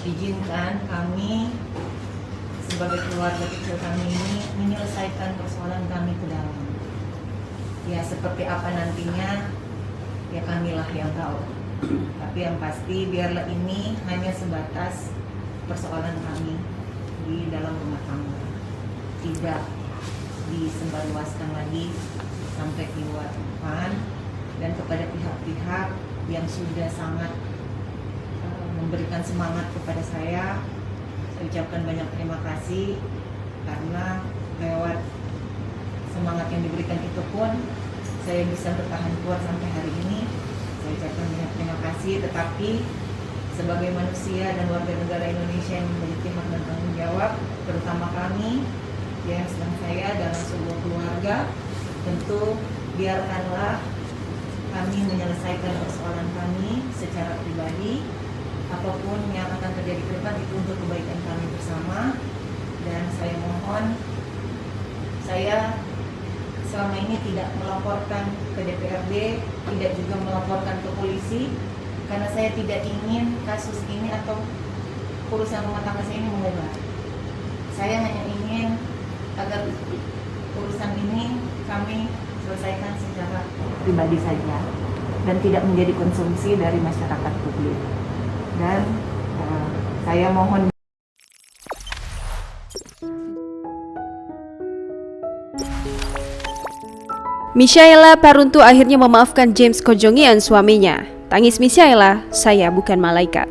Izinkan kami sebagai keluarga kecil kami ini menyelesaikan persoalan kami ke dalam. Ya seperti apa nantinya, ya kamilah yang tahu. Tapi yang pasti biarlah ini hanya sebatas persoalan kami di dalam rumah tangga, tidak disebarluaskan lagi sampai keluar depan. Dan kepada pihak-pihak yang sudah sangat memberikan semangat kepada saya ucapkan banyak terima kasih, karena lewat semangat yang diberikan itu pun saya bisa bertahan kuat sampai hari ini. Saya ucapkan banyak terima kasih, tetapi sebagai manusia dan warga negara Indonesia yang memiliki hak dan tanggung jawab, terutama kami yang sedang saya dalam sebuah keluarga, tentu biarkanlah kami menyelesaikan persoalan kami secara pribadi. Apapun yang akan terjadi ke depan itu untuk kebaikan kami bersama. Dan saya mohon, saya selama ini tidak melaporkan ke DPRD, tidak juga melaporkan ke polisi, karena saya tidak ingin kasus ini atau urusan rumah tangga saya ini mengubah. Saya hanya ingin agar urusan ini kami selesaikan secara pribadi saja dan tidak menjadi konsumsi dari masyarakat publik. Dan saya mohon Michaela Paruntu akhirnya memaafkan James Kojongian suaminya. Tangis Michaela, "Saya bukan malaikat."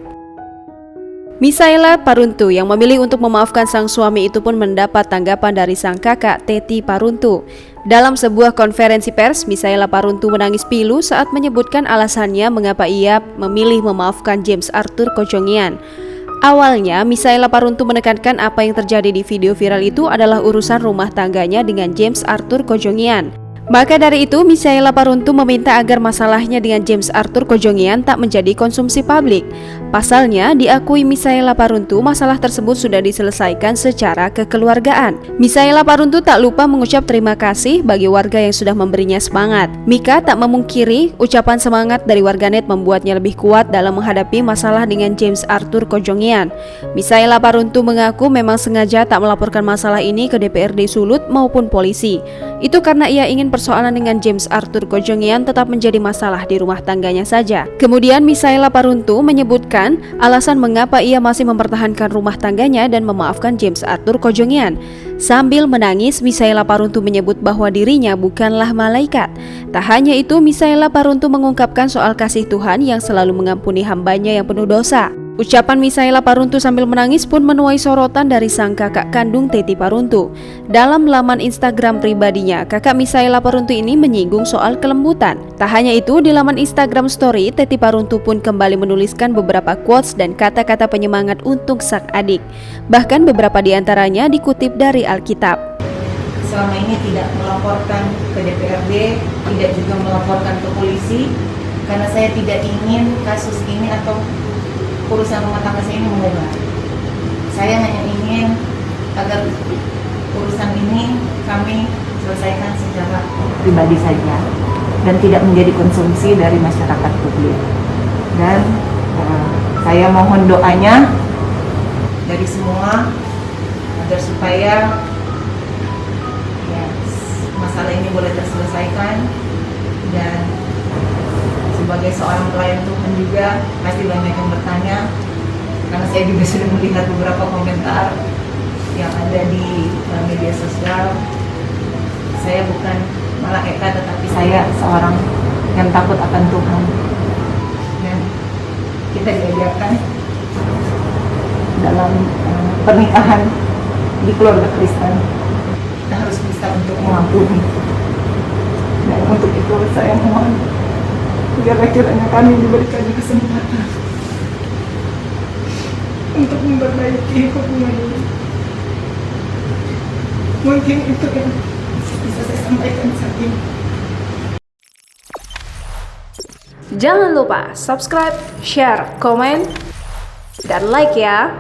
Michaela Paruntu yang memilih untuk memaafkan sang suami itu pun mendapat tanggapan dari sang kakak Teti Paruntu. Dalam sebuah konferensi pers, Michaela Paruntu menangis pilu saat menyebutkan alasannya mengapa ia memilih memaafkan James Arthur Kojongian. Awalnya, Michaela Paruntu menekankan apa yang terjadi di video viral itu adalah urusan rumah tangganya dengan James Arthur Kojongian. Maka dari itu, Michaela Paruntu meminta agar masalahnya dengan James Arthur Kojongian tak menjadi konsumsi publik. Pasalnya, diakui Michaela Paruntu masalah tersebut sudah diselesaikan secara kekeluargaan. Michaela Paruntu tak lupa mengucap terima kasih bagi warga yang sudah memberinya semangat. Mika tak memungkiri ucapan semangat dari warganet membuatnya lebih kuat dalam menghadapi masalah dengan James Arthur Kojongian. Michaela Paruntu mengaku memang sengaja tak melaporkan masalah ini ke DPRD Sulut maupun polisi. Itu karena ia ingin persoalan dengan James Arthur Kojongian tetap menjadi masalah di rumah tangganya saja. Kemudian Michaela Paruntu menyebutkan alasan mengapa ia masih mempertahankan rumah tangganya dan memaafkan James Arthur Kojongian. Sambil menangis, Michaela Paruntu menyebut bahwa dirinya bukanlah malaikat. Tak hanya itu, Michaela Paruntu mengungkapkan soal kasih Tuhan yang selalu mengampuni hambanya yang penuh dosa. Ucapan Michaela Paruntu sambil menangis pun menuai sorotan dari sang kakak kandung Teti Paruntu. Dalam laman Instagram pribadinya, kakak Michaela Paruntu ini menyinggung soal kelembutan. Tak hanya itu, di laman Instagram story, Teti Paruntu pun kembali menuliskan beberapa quotes dan kata-kata penyemangat untuk sang adik. Bahkan beberapa di antaranya dikutip dari Alkitab. Selama ini tidak melaporkan ke DPRD, tidak juga melaporkan ke polisi, karena saya tidak ingin kasus ini atau urusan rumah tangga saya ini mengubah. Saya hanya ingin agar urusan ini kami selesaikan secara pribadi saja dan tidak menjadi konsumsi dari masyarakat publik. Dan saya mohon doanya dari semua agar supaya ya, masalah ini boleh terselesaikan. Dan sebagai seorang pelayan Tuhan juga pasti banyak yang bertanya, karena saya juga sudah melihat beberapa komentar yang ada di media sosial. Saya bukan malaikat, tetapi saya seorang yang takut akan Tuhan. Dan kita diajarkan dalam pernikahan di keluarga Kristen, kita harus bisa untuk mengampuni. Dan untuk itu saya mohon biarlah kiranya kami diberikan kesempatan untuk memperbaiki hubungan ini. Mungkin itu yang bisa saya sampaikan saat ini. Jangan lupa subscribe, share, komen, dan like ya.